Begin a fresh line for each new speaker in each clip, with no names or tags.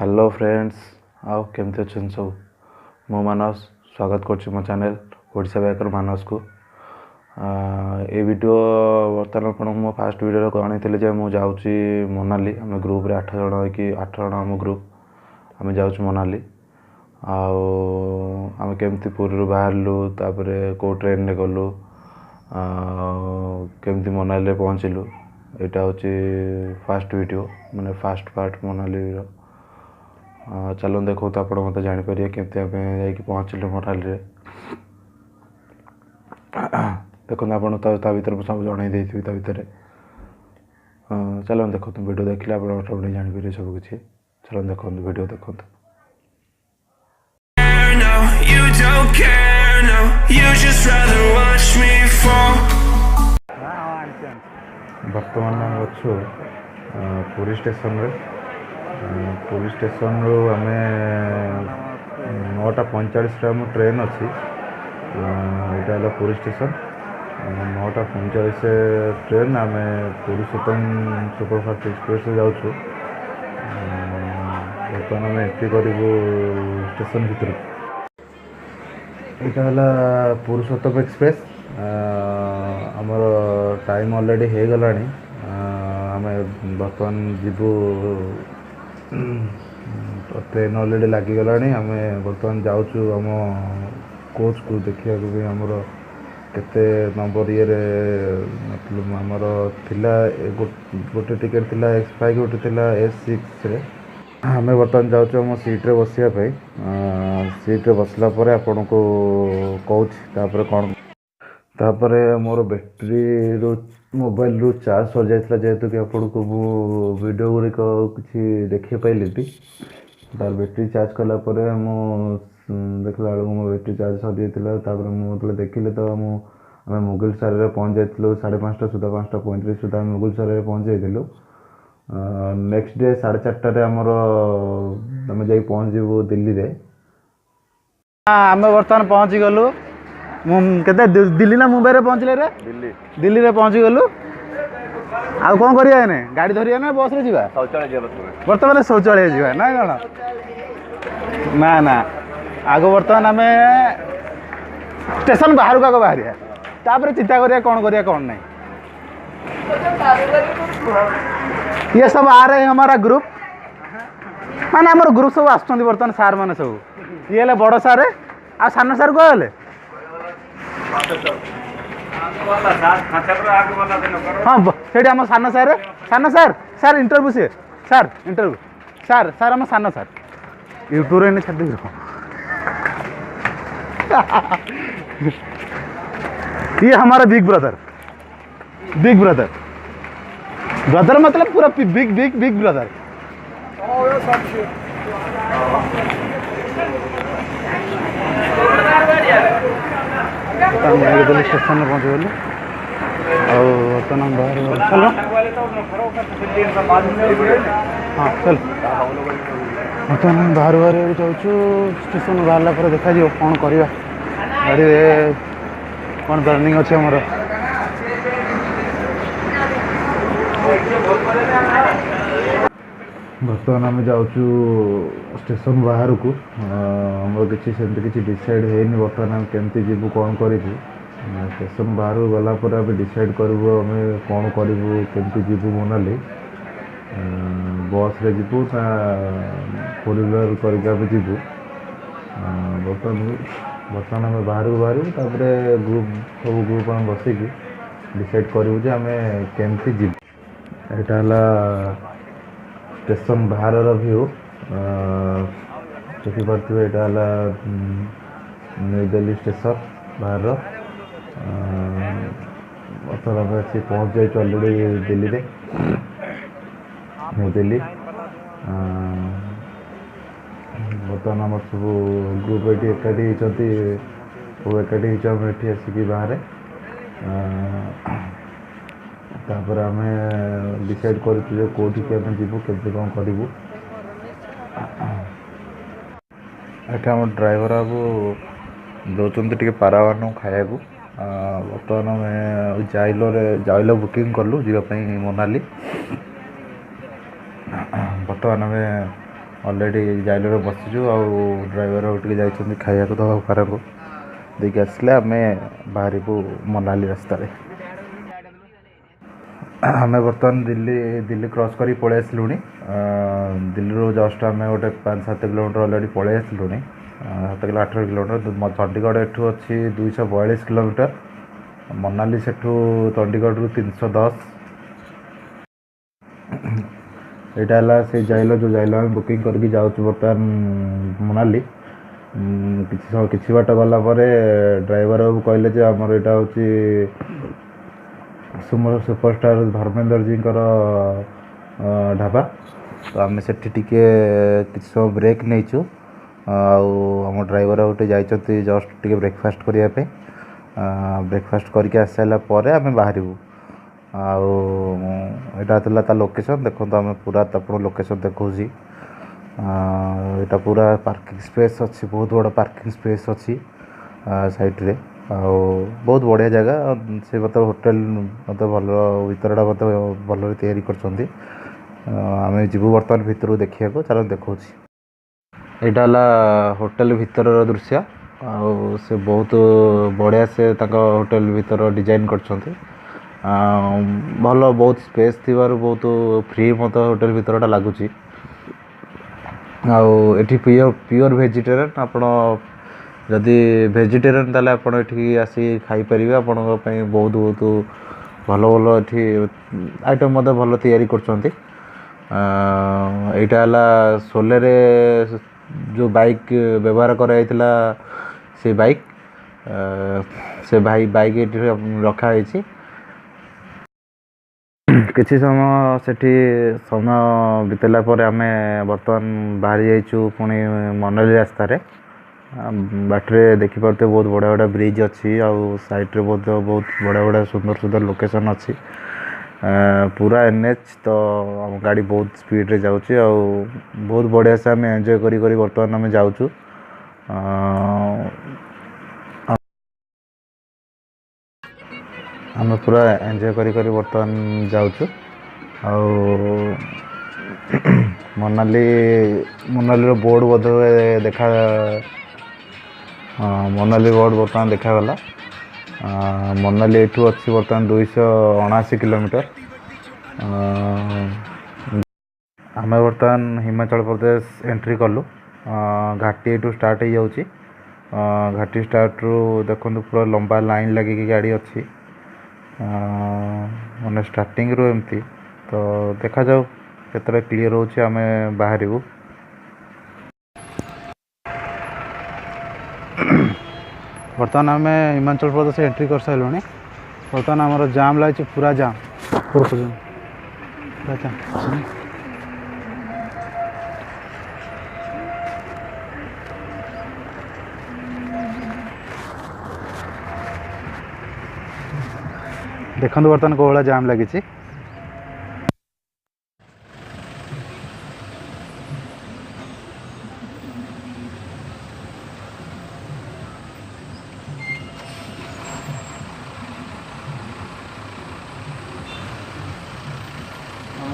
Hello friends आओ केमती अच्छा सब मो मानस स्वागत कर मो चैनल ओडिशा बाइकर मानस को ये वीडियो बर्तमान आप मो फास्ट वीडियो कहनी जे मुझे जाऊँगी मनाली आम ग्रुप रे 8 जन होगी 8 जन आम ग्रुप आम जाऊँ मनाली आम केमती पुरी बाहरलु तापर कौ ट्रेन रे गलु केमती मनाली पहुँचलु यहाँ हूँ फास्ट वीडियो माने फास्ट पार्ट मनाली चलो देखो तो आप मत जापर केमती आम जा पहुँचलु मनाली देखो आप भर सब जन भितर चलो देखो वीडियो देखिले आप जापर सब किसी चलो देखो वीडियो देखो बर्तमान अच्छु पुरी स्टेशन रे पुरी स्टेशन रू आम 9:45 आम ट्रेन अच्छी यहाँ है पुरी स्टेशन 9:45 ट्रेन आम पुरुषोत्तम सुपरफास्ट एक्सप्रेस जाऊँ बर्तमान आम एंट्री करूँ स्टेशन भर यहाँ है पुरुषोत्तम एक्सप्रेस आमर टाइम ऑलरेडी हो गला आम बर्तमान जीवु ट्रेन ऑलरेडी लगिगला आम बर्तमान जाऊँ आम कोच को देखा भी आमर केते नंबर ये मतलब आमर थिला गोटे टिकेट थिला X5 गोटे थिला S6 रे आम बर्तमान जाऊँ आम सीट्रे बसापी सीट्रे बसला आपण को कहूँ कौन तापर मोर बैटेरी रू मोबाइल रू चार्ज सर जाता जेहेतु कि आपन को वीडियो गुड़िक किसी देखी पाइली तार बैटेरी चार्ज कलापर देखला बेलू मो बैटेरी चार्ज सर जाता मुझे देखिले तो आम मुगल सारे पहुँच जाइलु 5:30 सुधा 5:35 सुधा आम मुगल सारे पहुँच जाइलु नेक्स्ट डे 4:30 आमर आम जा पहुँच जीवु दिल्ली रे
आम बर्तमान पहुँची गलु केते दिल्ली ना मुंबई रे पहुँचले रे दिल्ली रे पहुँची गलु आ कौन करिया एने गाड़ी धरिया ना बस रे जीवा शौचालय बर्तमान शौचालय जीवा ना कौन ना ना आगो बर्तमान आम स्टेशन बाहर को बाहरिया तापर चिंता करिया कौन नहीं ये सब आ रहे हैं हमारा ग्रुप माने हमारा ग्रुप सब आसुचंदी बर्तमान सार माने सब ये ले बड़ सारे आ सान सार को गले हाँ से आम सान सार सार इंटरव्यू सी सार इंटरव्यू सार सार आम सान सार यूट्यूब रे छाड़ी ये हमारा बिग ब्रदर ब्रदर मतलब पूरा बिग ब्रदर स्टेशन में पहुँच गलु बर्तमान बाहर हाँ चल बर्तमान बाहर जाऊँ स्टेशन बाहर देखा कौन करवा गाड़ी कौन प्लानिंग अच्छे आमर बर्तमान आम जाऊँ स्टेशन बाहर को आमर किसी डिसाइड है बर्तमान आम केमती जीवु कौन करूँ स्टेशन बाहर गलापर आम डिसाइड करूँ आम कौन करूँ केमती जीवु मनाली बस रे जीवु ना 4 व्हीलर कर जीवु बर्तमान आम बाहर को बाहर तापर सब ग्रुप आम बसिकी डिसाइड करूँ जे आम केमती जीवु यहाँ स्टेशन बाहर व्यू देखिपे यहाँ न्यू दिल्ली स्टेशन बाहर बर्तमान आम आसी पहुँच जाइए अलरेडी दिल्ली रे न्यू दिल्ली बर्तमान आम सब ग्रुप ये एकाठी होती सब एकाठी होम ये आसिक बाहर तापर आम डिसाइड करूँ कौटी आम जीवु केमती कौन करूँ आम ड्राइवर बाबू दौरान टे पारावान खाया बर्तमान आम जाइलो बुकिंग कलु जीवाई मनाली बर्तमान आम
अलरेडी जाइलरे बसीचु आउ ड्राइवर टे जाइछन्ति खाइया को दवा कार को देखिए आसले आम बाहर को मनाली रास्तार आम बर्तमान दिल्ली क्रॉस करी पलि आसलु दिल्ली रू जस्ट आम गोटे 5-7 किलोमीटर अलरेडी पलि आसलु 7 किलो 8 किलोमीटर चंडीगढ़ एठू अच्छी 242 किलोमीटर मनाली सेठू चंडीगढ़ रू 310 यहाँ से जाइल जो जाइल आम बुकिंग करके जाऊँ बर्तमान मनाली किसी बाट गला ड्राइवर बाबू कहले जे आमर यहाँ हूँ सुपरस्टार धर्मेंद्र जी ढाबा तो आम से किसी समय ब्रेक नहींचु आम ड्राइवर गोटे जाइए जस्ट टे ब्रेकफास्ट करने ब्रेकफास्ट करके आस सारापर आम बाहर आटा लोकेशन देखो आम पूरा आप लोकेशन देखा यहाँ पूरा पार्किंग स्पेस अच्छी बहुत बड़ा पार्किंग स्पेस अच्छी साइड रे बहुत बढ़िया जगह से मतलब होटेल मतलब भल भीतरटा मतलब भल तैयारी करछन्ती आम जीवु बर्तमान भितर देखा चलो देखा यहाँ होटेल भितर दृश्य से बहुत बढ़िया से होटेल भितर डिजाइन करछन्ती भल बहुत स्पेस थी बहुत फ्री मत होटेल भितरटा लगुच आठी प्योर वेजिटेरियन आपण जदि वेजिटेरियन ताले आपण एठी आसी खाई परिबे आपण बहुत बहुत भल भल एठी आइटम मत भल तैयारी करछन्ती एटा हला सोले रे जो बाइक व्यवहार करा जायतिला से बाइक से भाई बाइक एठी रखा है किसी समय सेठी समय बितेला आम बर्तमान बाहरी जाइचु पुणी मनाली रास्तार बाटरे देखिपे बहुत बड़ा बड़ा ब्रिज अच्छी साइड रे बहुत बहुत बड़ा बड़ा सुंदर सुंदर लोकेशन अच्छी पूरा एनएच तो आम गाड़ी बहुत स्पीड रे जाऊँगी बहुत बढ़िया से आम एंजॉय करी बर्तमान आम जाऊँ आम पूरा एंजॉय करी बर्तमान जाऊँ मनाली मनाली बोर्ड बोध देखा मनाली बोर्ड बर्तमान देखागला मनाली एठू अच्छी बर्तमान 279 किलोमीटर आम बर्तमान हिमाचल प्रदेश एंट्री कलु घाटी एठू स्टार्ट हो जाऊँगी घाटी स्टार्ट रू देखो पूरा लंबा लाइन लगे गाड़ी अच्छी मैंने स्टार्टिंग रू एमती तो देखा जाऊ केतरा क्लियर होची आम बाहर बर्तमान आम हिमाचल प्रदेश एंट्री कर सारे बर्तमान आमर जाम लगे पूरा जाम पूरा जाम देखो बर्तमान कौ भाया जाम लगी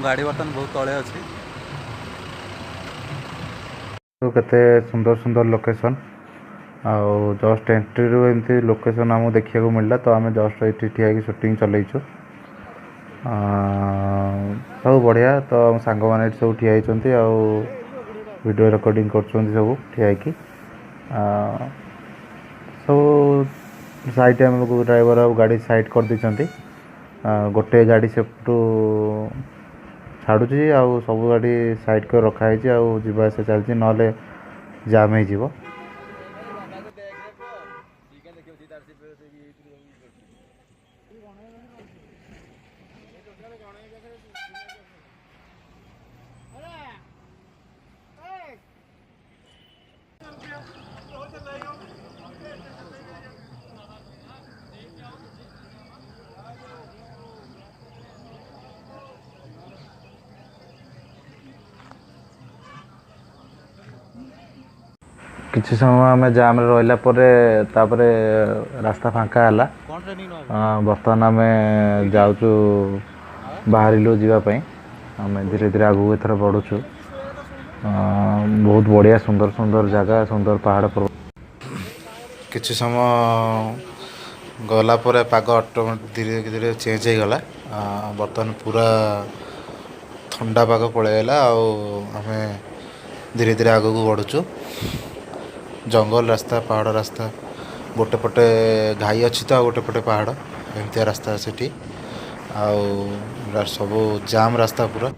गाड़ी बर्तमान बहुत तले अच्छी केते सुंदर सुंदर लोकेशन आउ जस्ट एंट्री रू एमती लोकेशन आमको देखा मिलला तो आम जस्ट ये ठिया की शूटिंग चलैचु सब बढ़िया तो आम सांग मैंने सब ठिया होती वीडियो रिकॉर्डिंग कर सब ठिया सब साइड आम ड्राइवर गाड़ी साइड कर दी गोटे गाड़ी सेपटू छाड़ुची सब गाड़ी साइड कर रखाई जावास चलती ना जाम हो किसी समय आम जाम रहा रास्ता फांका है बर्तमान आम जाऊँ बाहर जावाई आम धीरे धीरे आगू एथर बढ़ुचु
बहुत बढ़िया सुंदर सुंदर जगह सुंदर पहाड़ पर्वत।
किसी समय गला पर पाग ऑटोमेटिक धीरे धीरे चेंज हो गला। बर्तमान पूरा ठंडा पाग पलैगला आम धीरे धीरे आग को बढ़ुचु। जंगल रास्ता पहाड़ रास्ता गोटे पटे घाई अच्छी तो गोटे पटे पहाड़ एमती रास्ता सेठी सब जाम रास्ता पूरा।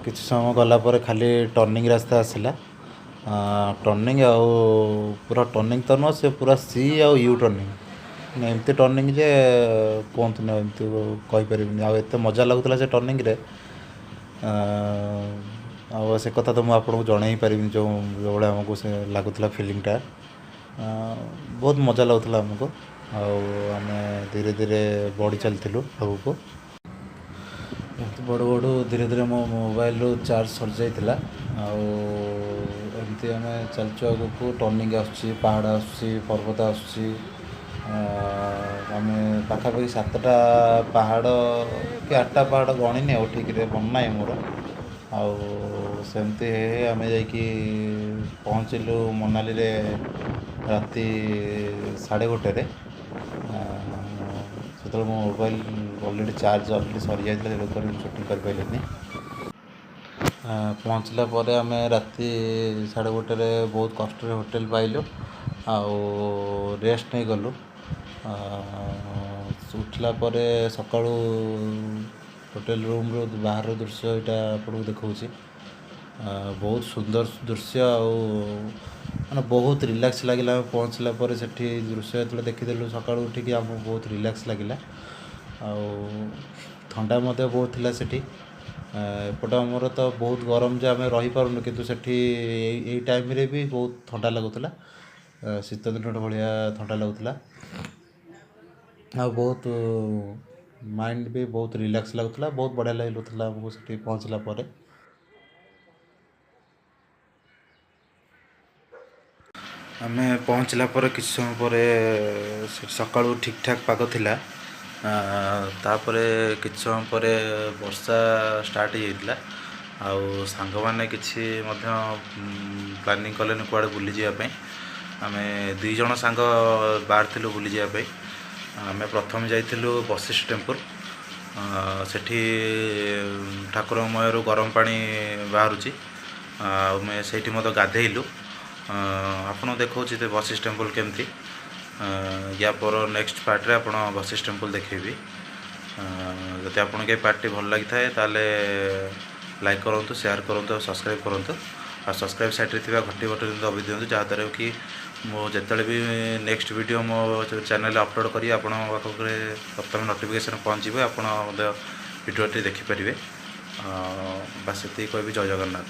किसी समय गला पर खाली टर्निंग रास्ता आसला। टर्निंग पूरा टर्निंग तो नुह से पूरा सी आउ यू टर्निंग एमती टर्निंग जे कहतु ना एमती कहीपर आते मजा लगुला से टर्निंग रे। से कथा तो मुझे जन ही पारि जो भाई आमको से लगुला फिलिंगटा बहुत मजा लगुला आमको। आम धीरे धीरे बढ़ी चलूँ आगू बड़ बड़ धीरे धीरे मो मोबाइल चार्ज सर जाइला। एमती आम चलचु आगू टर्निंग पहाड़ पर्वत आम पाखापाखि 7टा पहाड़ कि 8टा पहाड़ गणिनी आ ठीक मन ना मोर सेमती आम जा पहुँचलु मनाली रे राति 1:30 से मो मोबाइल अलरेडी चार्ज अलरेडी सरी जाता शूटिंग कर पारे। पहुँचला पर आम राति 1:30 बहुत कष्ट होटेल पाइलु रेस्ट नहीं गलु। उठला पर सका होटेल रूम रो बाहर दृश्य यहाँ आपको देखा बहुत सुंदर दृश्य माने बहुत रिलैक्स लगिला। पहुँचला पर से दृश्य जो देखीदेलु सका उठिक आमको बहुत रिलैक्स लगिला। ठंडा मध्य बहुत थिला सेठी। एपट आमर तो बहुत गरम जे आम रही पारुनु किंतु सेठी यही टाइम रे भी बहुत ठंडा लगुला। शीत दिन भाया ठंडा लगुला बहुत माइंड भी बहुत रिलैक्स लगुला बहुत बढ़िया लगुला आमको सेठी पहुँचला पर। आम पहुँचला पर किसी समय पर सका ठीक ठाक पाग थिला। तापर किसी समय पर वर्षा स्टार्ट हो जाता सांग मैंने किसी प्लानिंग कले कुआड़े बुली जावाई। आम 2 जन सांग बाहर थिलु बुली जावाई। आम प्रथम जाइलु वशिष्ठ टेम्पल सेठी ठाकुरमय गरम पानी बाहरुची आम से मत गाधेलु। आपन देखो वशिष्ठ टेम्पल केमती या पर नेक्स्ट पार्ट रे आपन वशिष्ठ टेम्पल देखेबी। जदि आपन के पार्टी भल लगी थाए ताले लाइक करूँ शेयर करूँ और सब्सक्राइब करूँ और सब्सक्राइब साइड रे थिबा घंटी बटन दबी दिंतु जहाँद्वारा कि मो जिते भी नेक्स्ट वीडियो मो चैनल अपलोड करी आपण पाखे प्रथम नोटिफिकेशन पहुँचे आप वीडियो देखिपारे। बस ये कहबी जय जगन्नाथ।